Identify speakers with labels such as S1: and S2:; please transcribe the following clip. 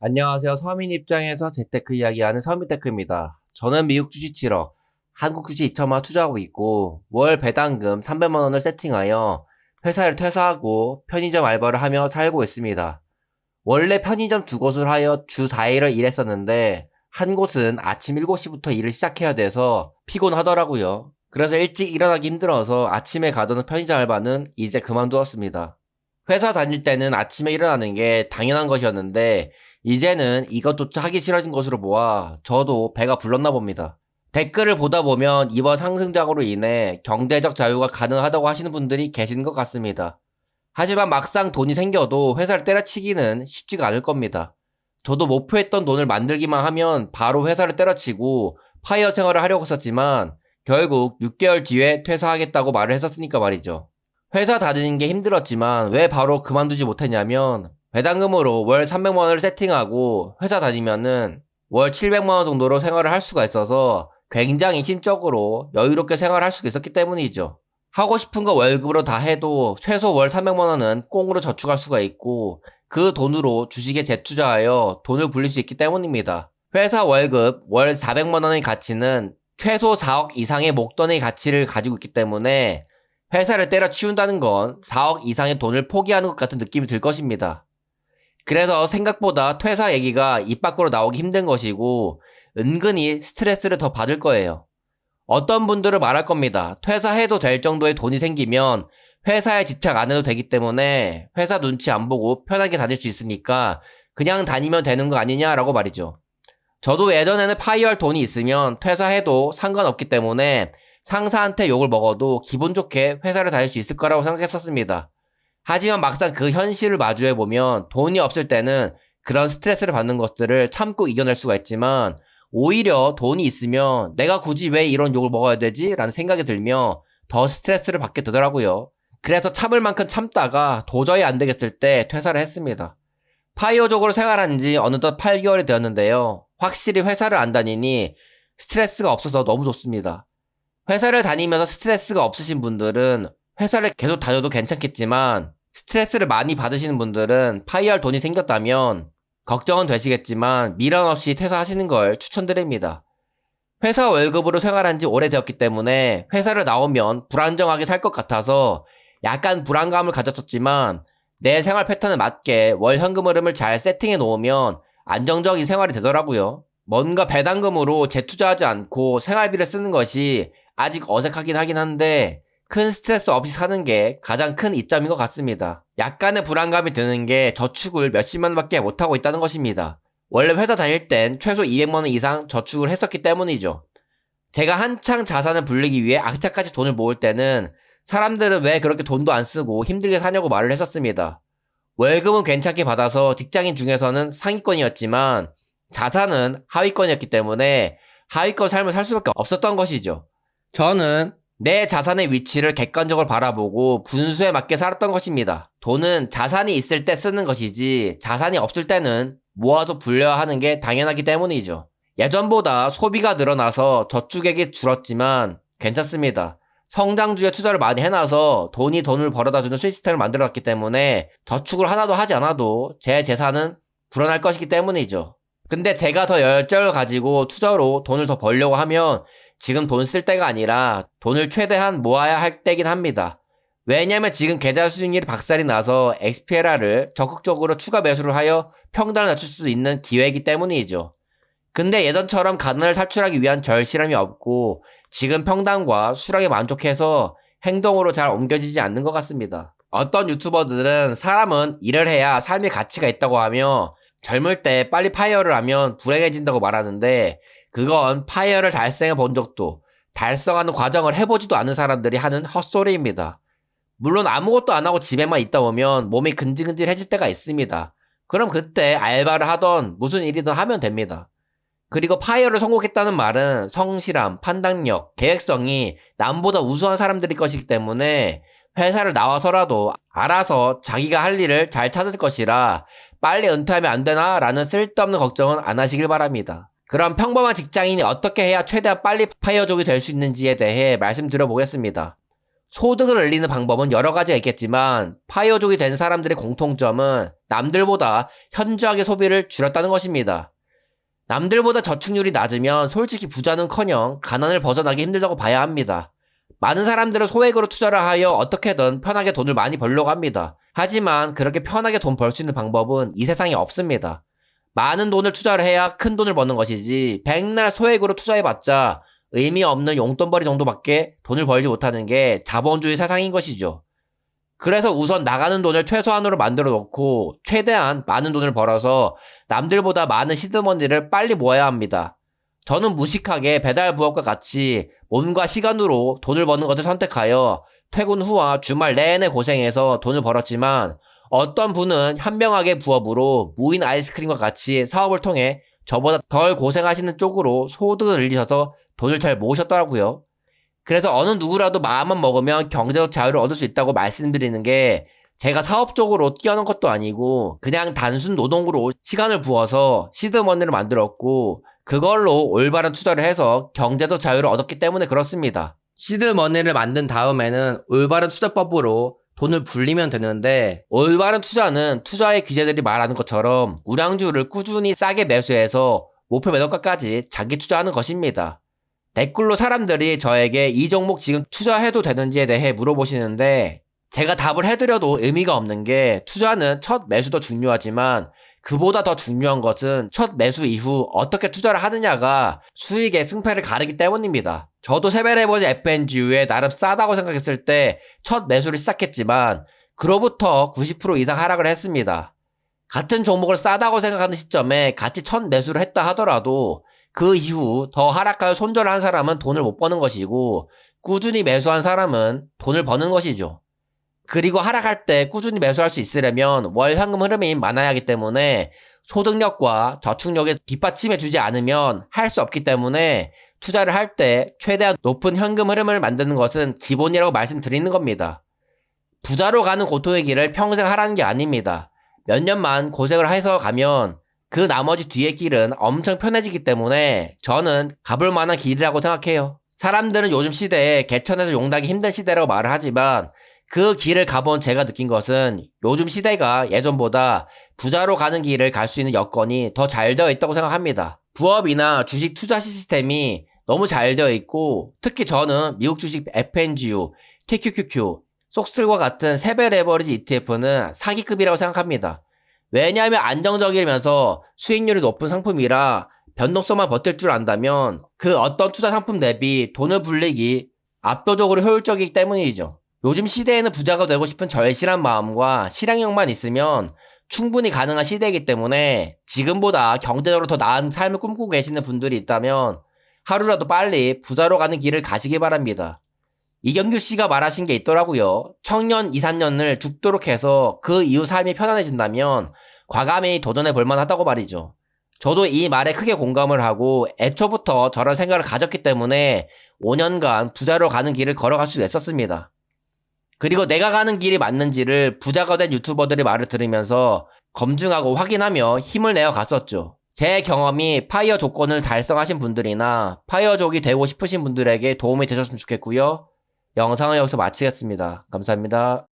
S1: 안녕하세요. 서민 입장에서 재테크 이야기하는 서민테크입니다. 저는 미국 주식 7억, 한국 주식 2천만 원 투자하고 있고 월 배당금 300만 원을 세팅하여 회사를 퇴사하고 편의점 알바를 하며 살고 있습니다. 원래 편의점 두 곳을 하여 주 4일을 일했었는데 한 곳은 아침 7시부터 일을 시작해야 돼서 피곤하더라고요. 그래서 일찍 일어나기 힘들어서 아침에 가던 편의점 알바는 이제 그만두었습니다. 회사 다닐 때는 아침에 일어나는 게 당연한 것이었는데 이제는 이것조차 하기 싫어진 것으로 보아 저도 배가 불렀나 봅니다. 댓글을 보다 보면 이번 상승장으로 인해 경제적 자유가 가능하다고 하시는 분들이 계신 것 같습니다. 하지만 막상 돈이 생겨도 회사를 때려치기는 쉽지가 않을 겁니다. 저도 목표했던 돈을 만들기만 하면 바로 회사를 때려치고 파이어 생활을 하려고 했었지만 결국 6개월 뒤에 퇴사하겠다고 말을 했었으니까 말이죠. 회사 다니는 게 힘들었지만 왜 바로 그만두지 못했냐면 배당금으로 월 300만원을 세팅하고 회사 다니면은 월 700만원 정도로 생활을 할 수가 있어서 굉장히 심적으로 여유롭게 생활할 수가 있었기 때문이죠. 하고 싶은 거 월급으로 다 해도 최소 월 300만원은 꽁으로 저축할 수가 있고 그 돈으로 주식에 재투자하여 돈을 불릴 수 있기 때문입니다. 회사 월급 월 400만원의 가치는 최소 4억 이상의 목돈의 가치를 가지고 있기 때문에 회사를 때려치운다는 건 4억 이상의 돈을 포기하는 것 같은 느낌이 들 것입니다. 그래서 생각보다 퇴사 얘기가 입 밖으로 나오기 힘든 것이고 은근히 스트레스를 더 받을 거예요. 어떤 분들은 말할 겁니다. 퇴사해도 될 정도의 돈이 생기면 회사에 집착 안 해도 되기 때문에 회사 눈치 안 보고 편하게 다닐 수 있으니까 그냥 다니면 되는 거 아니냐라고 말이죠. 저도 예전에는 파이할 돈이 있으면 퇴사해도 상관없기 때문에 상사한테 욕을 먹어도 기분 좋게 회사를 다닐 수 있을 거라고 생각했었습니다. 하지만 막상 그 현실을 마주해보면 돈이 없을 때는 그런 스트레스를 받는 것들을 참고 이겨낼 수가 있지만 오히려 돈이 있으면 내가 굳이 왜 이런 욕을 먹어야 되지? 라는 생각이 들며 더 스트레스를 받게 되더라고요. 그래서 참을 만큼 참다가 도저히 안 되겠을 때 퇴사를 했습니다. 파이어족으로 생활한 지 어느덧 8개월이 되었는데요. 확실히 회사를 안 다니니 스트레스가 없어서 너무 좋습니다. 회사를 다니면서 스트레스가 없으신 분들은 회사를 계속 다녀도 괜찮겠지만 스트레스를 많이 받으시는 분들은 파이할 돈이 생겼다면 걱정은 되시겠지만 미련 없이 퇴사하시는 걸 추천드립니다. 회사 월급으로 생활한 지 오래되었기 때문에 회사를 나오면 불안정하게 살 것 같아서 약간 불안감을 가졌었지만 내 생활 패턴에 맞게 월 현금 흐름을 잘 세팅해 놓으면 안정적인 생활이 되더라고요. 뭔가 배당금으로 재투자하지 않고 생활비를 쓰는 것이 아직 어색하긴 하긴 한데 큰 스트레스 없이 사는 게 가장 큰 이점인 것 같습니다. 약간의 불안감이 드는 게 저축을 몇십만 원밖에 못하고 있다는 것입니다. 원래 회사 다닐 땐 최소 200만 원 이상 저축을 했었기 때문이죠. 제가 한창 자산을 불리기 위해 악착같이 돈을 모을 때는 사람들은 왜 그렇게 돈도 안 쓰고 힘들게 사냐고 말을 했었습니다. 월급은 괜찮게 받아서 직장인 중에서는 상위권이었지만 자산은 하위권이었기 때문에 하위권 삶을 살 수밖에 없었던 것이죠. 저는 내 자산의 위치를 객관적으로 바라보고 분수에 맞게 살았던 것입니다. 돈은 자산이 있을 때 쓰는 것이지 자산이 없을 때는 모아서 불려야 하는 게 당연하기 때문이죠. 예전보다 소비가 늘어나서 저축액이 줄었지만 괜찮습니다. 성장주에 투자를 많이 해놔서 돈이 돈을 벌어다주는 시스템을 만들어놨기 때문에 저축을 하나도 하지 않아도 제 재산은 불어날 것이기 때문이죠. 근데 제가 더 열정을 가지고 투자로 돈을 더 벌려고 하면 지금 돈 쓸 때가 아니라 돈을 최대한 모아야 할 때긴 합니다. 왜냐면 지금 계좌 수익률이 박살이 나서 XPLR을 적극적으로 추가 매수를 하여 평단을 낮출 수 있는 기회이기 때문이죠. 근데 예전처럼 가난을 탈출하기 위한 절실함이 없고 지금 평단과 수락에 만족해서 행동으로 잘 옮겨지지 않는 것 같습니다. 어떤 유튜버들은 사람은 일을 해야 삶의 가치가 있다고 하며 젊을 때 빨리 파이어를 하면 불행해진다고 말하는데 그건 파이어를 달성해 본 적도 달성하는 과정을 해보지도 않은 사람들이 하는 헛소리입니다. 물론 아무것도 안 하고 집에만 있다 보면 몸이 근질근질해질 때가 있습니다. 그럼 그때 알바를 하던 무슨 일이든 하면 됩니다. 그리고 파이어를 성공했다는 말은 성실함, 판단력, 계획성이 남보다 우수한 사람들일 것이기 때문에 회사를 나와서라도 알아서 자기가 할 일을 잘 찾을 것이라 빨리 은퇴하면 안 되나? 라는 쓸데없는 걱정은 안 하시길 바랍니다. 그럼 평범한 직장인이 어떻게 해야 최대한 빨리 파이어족이 될 수 있는지에 대해 말씀드려 보겠습니다. 소득을 늘리는 방법은 여러 가지가 있겠지만 파이어족이 된 사람들의 공통점은 남들보다 현저하게 소비를 줄였다는 것입니다. 남들보다 저축률이 낮으면 솔직히 부자는커녕 가난을 벗어나기 힘들다고 봐야 합니다. 많은 사람들은 소액으로 투자를 하여 어떻게든 편하게 돈을 많이 벌려고 합니다. 하지만 그렇게 편하게 돈 벌 수 있는 방법은 이 세상에 없습니다. 많은 돈을 투자를 해야 큰 돈을 버는 것이지 백날 소액으로 투자해봤자 의미 없는 용돈벌이 정도밖에 돈을 벌지 못하는 게 자본주의 세상인 것이죠. 그래서 우선 나가는 돈을 최소한으로 만들어 놓고 최대한 많은 돈을 벌어서 남들보다 많은 시드머니를 빨리 모아야 합니다. 저는 무식하게 배달 부업과 같이 몸과 시간으로 돈을 버는 것을 선택하여 퇴근 후와 주말 내내 고생해서 돈을 벌었지만 어떤 분은 현명하게 부업으로 무인 아이스크림과 같이 사업을 통해 저보다 덜 고생하시는 쪽으로 소득을 늘리셔서 돈을 잘 모으셨더라고요. 그래서 어느 누구라도 마음만 먹으면 경제적 자유를 얻을 수 있다고 말씀드리는 게 제가 사업적으로 뛰어난 것도 아니고 그냥 단순 노동으로 시간을 부어서 시드머니를 만들었고 그걸로 올바른 투자를 해서 경제적 자유를 얻었기 때문에 그렇습니다. 시드머니를 만든 다음에는 올바른 투자법으로 돈을 불리면 되는데 올바른 투자는 투자의 귀재들이 말하는 것처럼 우량주를 꾸준히 싸게 매수해서 목표 매도가까지 장기 투자하는 것입니다. 댓글로 사람들이 저에게 이 종목 지금 투자해도 되는지에 대해 물어보시는데 제가 답을 해드려도 의미가 없는 게 투자는 첫 매수도 중요하지만 그보다 더 중요한 것은 첫 매수 이후 어떻게 투자를 하느냐가 수익의 승패를 가르기 때문입니다. 저도 세벨레버지 FNGU에 나름 싸다고 생각했을 때 첫 매수를 시작했지만 그로부터 90% 이상 하락을 했습니다. 같은 종목을 싸다고 생각하는 시점에 같이 첫 매수를 했다 하더라도 그 이후 더 하락하여 손절을 한 사람은 돈을 못 버는 것이고 꾸준히 매수한 사람은 돈을 버는 것이죠. 그리고 하락할 때 꾸준히 매수할 수 있으려면 월 현금 흐름이 많아야 하기 때문에 소득력과 저축력에 뒷받침해 주지 않으면 할 수 없기 때문에 투자를 할 때 최대한 높은 현금 흐름을 만드는 것은 기본이라고 말씀드리는 겁니다. 부자로 가는 고통의 길을 평생 하라는 게 아닙니다. 몇 년만 고생을 해서 가면 그 나머지 뒤의 길은 엄청 편해지기 때문에 저는 가볼 만한 길이라고 생각해요. 사람들은 요즘 시대에 개천에서 용나기 힘든 시대라고 말을 하지만 그 길을 가본 제가 느낀 것은 요즘 시대가 예전보다 부자로 가는 길을 갈 수 있는 여건이 더 잘 되어 있다고 생각합니다. 부업이나 주식 투자 시스템이 너무 잘 되어 있고 특히 저는 미국 주식 FNGU, TQQQ, 속슬과 같은 세배 레버리지 ETF는 사기급이라고 생각합니다. 왜냐하면 안정적이면서 수익률이 높은 상품이라 변동성만 버틸 줄 안다면 그 어떤 투자 상품 대비 돈을 불리기 압도적으로 효율적이기 때문이죠. 요즘 시대에는 부자가 되고 싶은 절실한 마음과 실행력만 있으면 충분히 가능한 시대이기 때문에 지금보다 경제적으로 더 나은 삶을 꿈꾸고 계시는 분들이 있다면 하루라도 빨리 부자로 가는 길을 가시기 바랍니다. 이경규 씨가 말하신 게 있더라고요. 청년 2, 3년을 죽도록 해서 그 이후 삶이 편안해진다면 과감히 도전해 볼 만하다고 말이죠. 저도 이 말에 크게 공감을 하고 애초부터 저런 생각을 가졌기 때문에 5년간 부자로 가는 길을 걸어갈 수 있었습니다. 그리고 내가 가는 길이 맞는지를 부자가 된 유튜버들의 말을 들으면서 검증하고 확인하며 힘을 내어 갔었죠. 제 경험이 파이어 조건을 달성하신 분들이나 파이어족이 되고 싶으신 분들에게 도움이 되셨으면 좋겠고요. 영상을 여기서 마치겠습니다. 감사합니다.